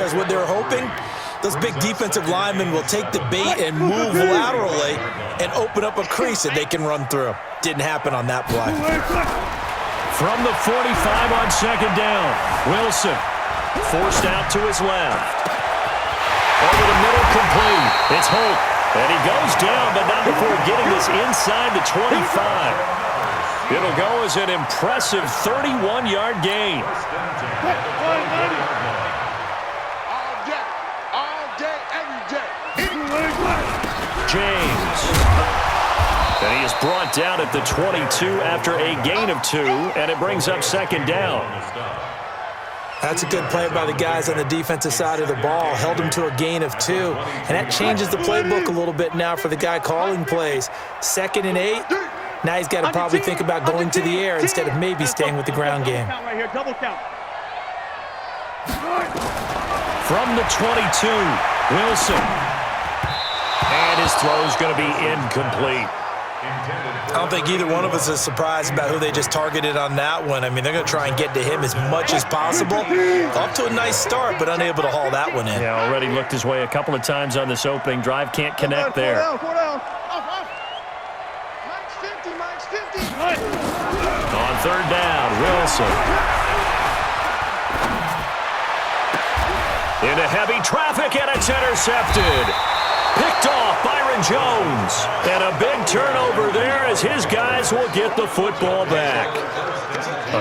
because what they're hoping, those big defensive linemen will take the bait and move laterally and open up a crease that they can run through. Didn't happen on that play. From the 45 on second down, Wilson forced out to his left. Over the middle, complete. It's Haik, and he goes down, but not before getting this inside the 25. It'll go as an impressive 31-yard gain. James. And he is brought down at the 22 after a gain of 2, and it brings up second down. That's a good play by the guys on the defensive side of the ball. Held him to a gain of 2, and that changes the playbook a little bit now for the guy calling plays. 2nd and 8. Now he's got to probably think about going to the air instead of maybe staying with the ground game. From the 22, Wilson. And his throw is going to be incomplete. I don't think either one of us is surprised about who they just targeted on that one. I mean, they're going to try and get to him as much as possible. Off to a nice start, but unable to haul that one in. Yeah, already looked his way a couple of times on this opening drive. Can't connect there. On third down, Wilson. Into heavy traffic, and it's intercepted. Picked off Byron Jones. And a big turnover there as his guys will get the football back.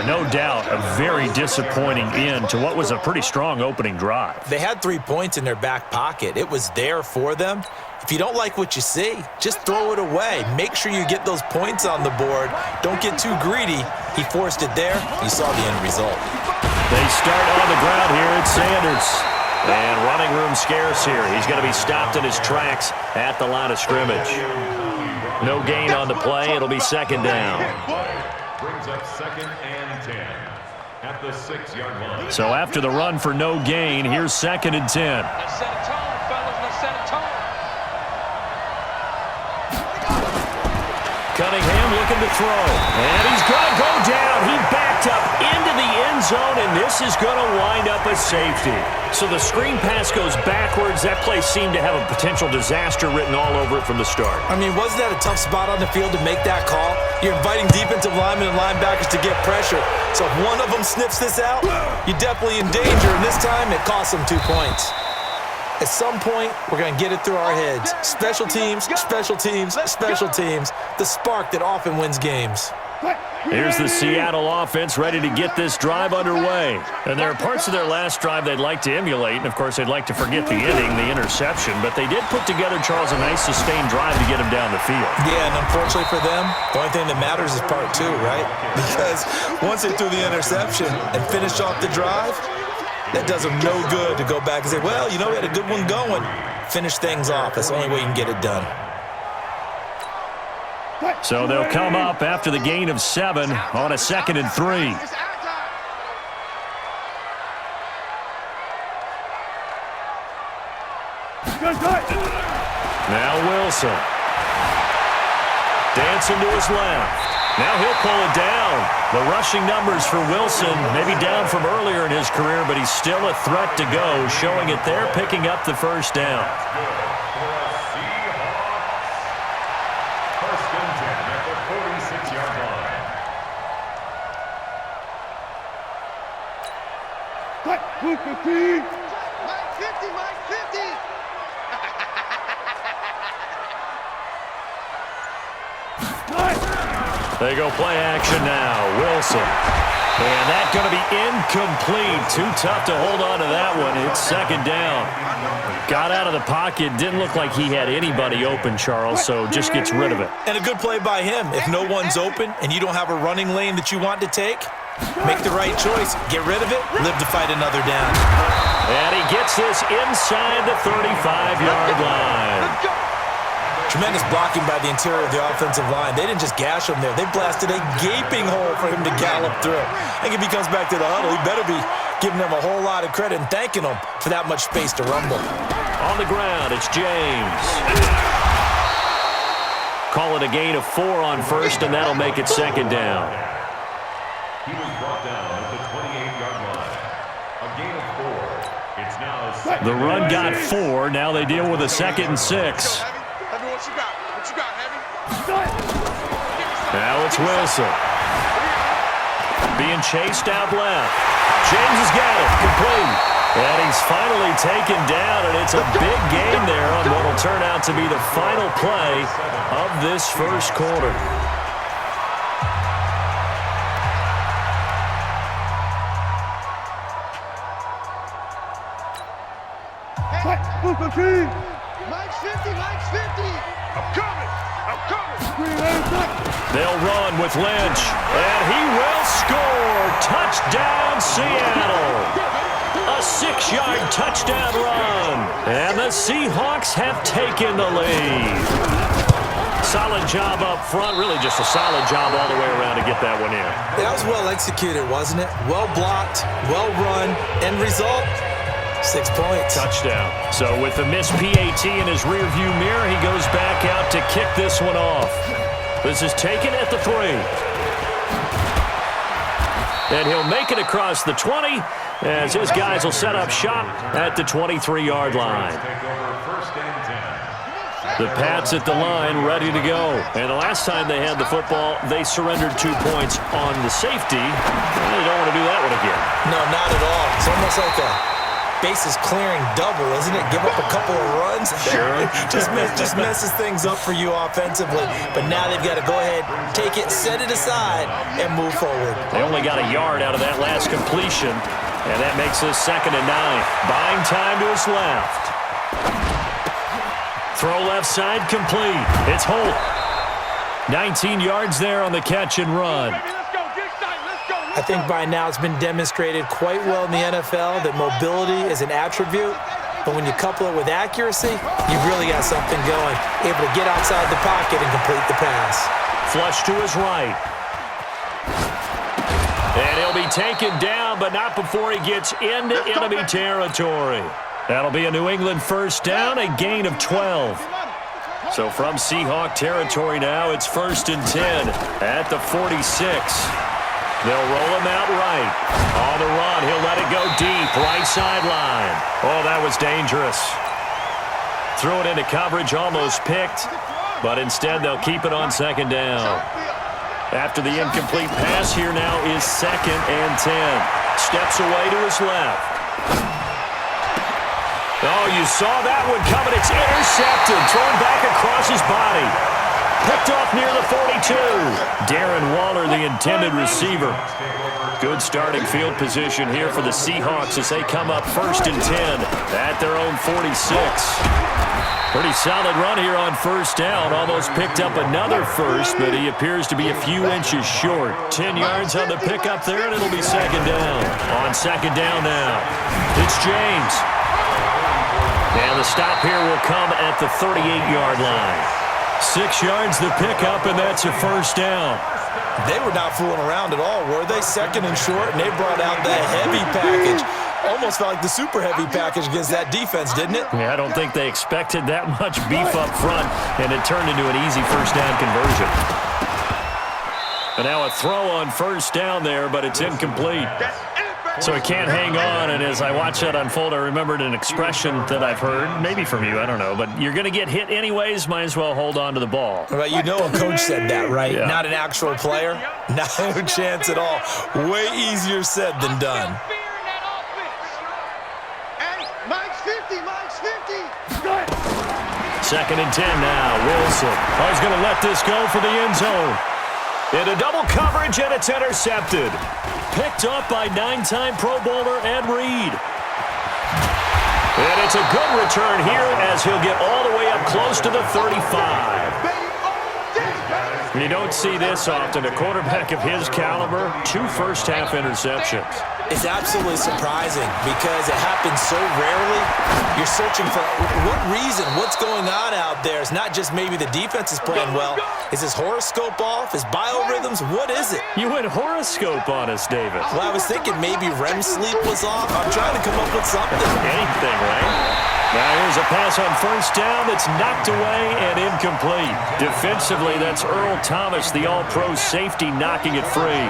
No doubt a very disappointing end to what was a pretty strong opening drive. They had 3 points in their back pocket. It was there for them. If you don't like what you see, just throw it away. Make sure you get those points on the board. Don't get too greedy. He forced it there. You saw the end result. They start on the ground here at Sanders. And running room scarce here. He's going to be stopped in his tracks at the line of scrimmage. No gain on the play. It'll be second down. Brings up 2nd and 10 at the 6-yard line. So after the run for no gain, here's 2nd and 10. Let's set a tone, fellas. Let's set a tone. Cunningham looking to throw. And he's going to go down. He backed up into the end zone, and this is going to wind up a safety. So the screen pass goes backwards. That play seemed to have a potential disaster written all over it from the start. I mean, wasn't that a tough spot on the field to make that call? You're inviting defensive linemen and linebackers to get pressure. So if one of them sniffs this out, you're definitely in danger. And this time, it cost them 2 points. At some point, we're going to get it through our heads. Special teams, special teams, special teams. The spark that often wins games. Here's the Seattle offense ready to get this drive underway. And there are parts of their last drive they'd like to emulate. And, of course, they'd like to forget the inning, the interception. But they did put together, Charles, a nice sustained drive to get him down the field. Yeah, and unfortunately for them, the only thing that matters is part 2, right? Because once they threw the interception and finished off the drive, that does them no good to go back and say, well, you know, we had a good one going. Finish things off. That's the only way you can get it done. So they'll come up after the gain of 7 on a 2nd and 3. Now Wilson. Dancing to his left. Now he'll pull it down. The rushing numbers for Wilson, maybe down from earlier in his career, but he's still a threat to go, showing it there, picking up the first down. Mike 50, Mike 50. They go play action now. Wilson. And that's going to be incomplete. Too tough to hold on to that one. It's second down. Got out of the pocket. Didn't look like he had anybody open, Charles, so just gets rid of it. And a good play by him. If no one's open and you don't have a running lane that you want to take, make the right choice. Get rid of it. Live to fight another down. And he gets this inside the 35-yard line. Tremendous blocking by the interior of the offensive line. They didn't just gash him there. They blasted a gaping hole for him to gallop through. I think if he comes back to the huddle, he better be giving them a whole lot of credit and thanking them for that much space to rumble. On the ground, it's James. Call it a gain of 4 on first, and that'll make it second down. He was brought down at the 28-yard line. A gain of 4. It's now The run got 4. Now they deal with a 2nd and 6. Heavy, what you got? What you got, Heavy? Now it's Wilson. Being chased out left. James has got it. Complete. And he's finally taken down, and it's a big gain there on what will turn out to be the final play of this first quarter. Mike's 50, Mike's 50. I'm coming. They'll run with Lynch, and he will score. Touchdown, Seattle. A 6-yard touchdown run, and the Seahawks have taken the lead. Solid job up front, really just a solid job all the way around to get that one in. That was well executed, wasn't it? Well blocked, well run, end result, 6 points. Touchdown. So with the missed PAT in his rearview mirror, he goes back out to kick this one off. This is taken at the 3. And he'll make it across the 20 as his guys will set up shop at the 23-yard line. The Pats at the line ready to go. And the last time they had the football, they surrendered 2 points on the safety. They don't want to do that one again. No, not at all. It's almost like a bases clearing double, isn't it? Give up a couple of runs. Sure. just messes things up for you offensively. But now they've got to go ahead, take it, set it aside, and move forward. They only got a yard out of that last completion, and that makes this 2nd and 9. Buying time to his left. Throw left side complete. It's Holt. 19 yards there on the catch and run. I think by now it's been demonstrated quite well in the NFL that mobility is an attribute, but when you couple it with accuracy, you've really got something going. Able to get outside the pocket and complete the pass. Flush to his right. And he'll be taken down, but not before he gets into enemy territory. That'll be a New England first down, a gain of 12. So from Seahawk territory now, it's 1st and 10 at the 46. They'll roll him out right. On the run, he'll let it go deep, right sideline. Oh, that was dangerous. Threw it into coverage, almost picked, but instead they'll keep it on 2nd down. After the incomplete pass, here now is 2nd and 10. Steps away to his left. Oh, you saw that one coming. It's intercepted, thrown back across his body. Picked off near the 42. Darren Waller, the intended receiver. Good starting field position here for the Seahawks as they come up 1st and 10 at their own 46. Pretty solid run here on 1st down. Almost picked up another first, but he appears to be a few inches short. 10 yards on the pickup there, and it'll be 2nd down. On 2nd down now, it's James. And the stop here will come at the 38-yard line. 6 yards the pickup, and that's a 1st down. They were not fooling around at all, were they? 2nd and short, and they brought out the heavy package. Almost felt like the super heavy package against that defense, didn't it? Yeah, I don't think they expected that much beef up front, and it turned into an easy 1st down conversion. And now a throw on 1st down there, but it's incomplete. So he can't hang on, and as I watch that unfold, I remembered an expression that I've heard, maybe from you, I don't know, but you're going to get hit anyways, might as well hold on to the ball. Well, you know a coach said that, right? Yeah. Not an actual player. No chance at all. Way easier said than done. Mike's 50, Mike's 50. 2nd and 10 now, Wilson. I was going to let this go for the end zone. Into double coverage, and it's intercepted. Picked up by 9-time Pro Bowler Ed Reed. And it's a good return here as he'll get all the way up close to the 35. You don't see this often. A quarterback of his caliber, 2 first-half interceptions. It's absolutely surprising because it happens so rarely. You're searching for what reason, what's going on out there. It's not just maybe the defense is playing well. Is his horoscope off? His biorhythms? What is it? You went horoscope on us, David. Well, I was thinking maybe REM sleep was off. I'm trying to come up with something. Anything, right? Now here's a pass on 1st down that's knocked away and incomplete. Defensively, that's Earl Thomas, the all-pro safety, knocking it free.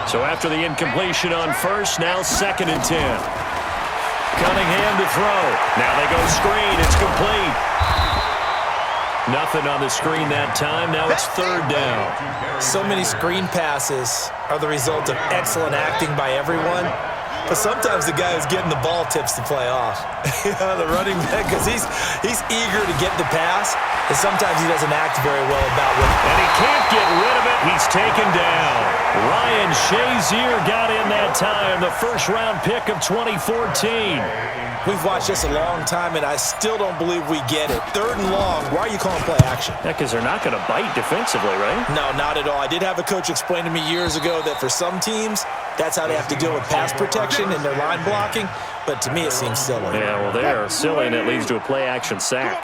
So after the incompletion on 1st, now 2nd and 10. Cunningham to throw. Now they go screen. It's complete. Nothing on the screen that time. Now it's third down. So many screen passes are the result of excellent acting by everyone. But sometimes the guy who's getting the ball tips the play off. The running back, because he's eager to get the pass, and sometimes he doesn't act very well about it. And he can't get rid of it. He's taken down. Ryan Shazier got in that time, the first-round pick of 2014. We've watched this a long time, and I still don't believe we get it. Third and long, why are you calling play action? Yeah, because they're not going to bite defensively, right? No, not at all. I did have a coach explain to me years ago that for some teams, that's how they have to deal with pass protection and their line blocking, but to me it seems silly. Yeah, well, they are silly, and it leads to a play-action sack.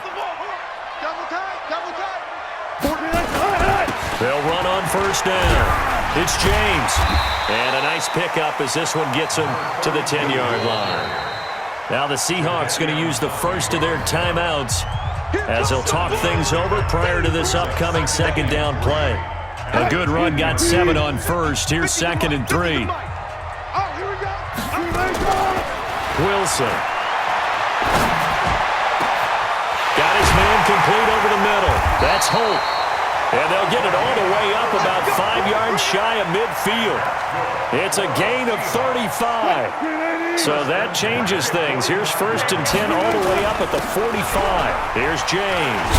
They'll run on first down. It's James. And a nice pickup as this one gets him to the 10-yard line. Now the Seahawks going to use the first of their timeouts as they'll talk things over prior to this upcoming second down play. A good run got 7 on first. Here's 2nd and 3. Wilson. Got his man complete over the middle. That's Holt. And they'll get it all the way up about 5 yards shy of midfield. It's a gain of 35. So that changes things. Here's 1st and 10 all the way up at the 45. Here's James.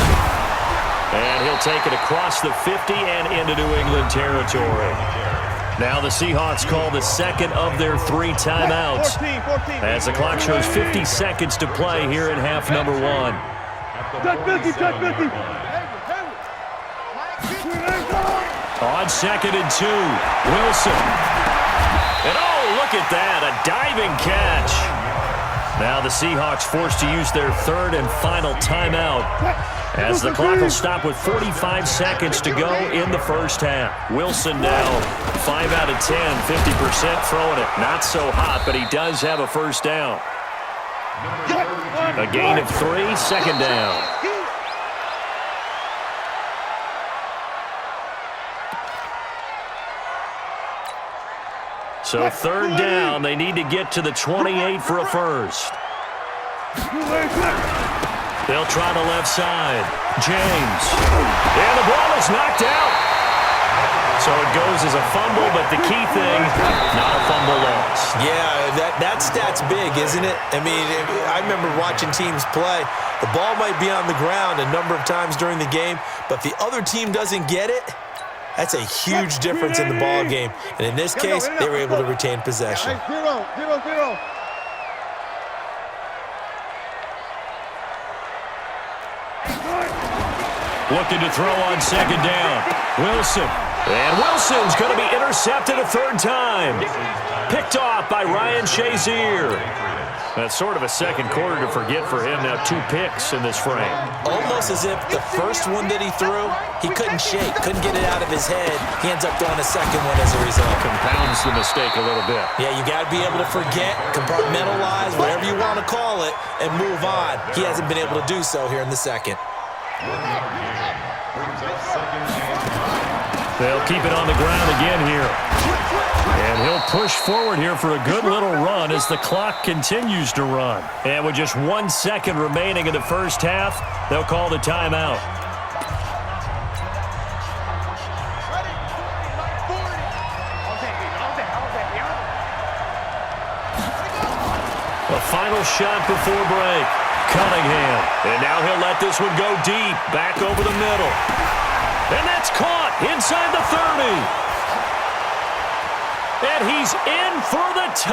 And he'll take it across the 50 and into New England territory. Now the Seahawks call the second of their 3 timeouts. As the clock shows 50 seconds to play here in half number 1. On 2nd and 2, Wilson. And oh, look at that, a diving catch. Now the Seahawks forced to use their 3rd and final timeout as the clock will stop with 45 seconds to go in the first half. Wilson now 5 out of 10, 50% throwing it. Not so hot, but he does have a first down. A gain of 3, 2nd down. So 3rd down, they need to get to the 28 for a first. They'll try the left side. James. And the ball is knocked out. So it goes as a fumble, but the key thing, not a fumble loss. Yeah, that stat's big, isn't it? I mean, I remember watching teams play. The ball might be on the ground a number of times during the game, but if the other team doesn't get it, that's a huge difference in the ball game. And in this case, they were able to retain possession. 0-0. Looking to throw on 2nd down. Wilson. And Wilson's going to be intercepted a 3rd time. Picked off by Ryan Shazier. That's sort of a second quarter to forget for him. Now 2 picks in this frame. Almost as if the first one that he threw, he couldn't shake, couldn't get it out of his head. He ends up throwing a second one as a result. Compounds the mistake a little bit. Yeah, you got to be able to forget, compartmentalize, whatever you want to call it, and move on. He hasn't been able to do so here in the second. They'll keep it on the ground again here. And he'll push forward here for a good little run as the clock continues to run. And with just 1 second remaining in the first half, they'll call the timeout. A final shot before break. Cunningham. And now he'll let this one go deep. Back over the middle. And that's caught inside the 30. And he's in for the touchdown.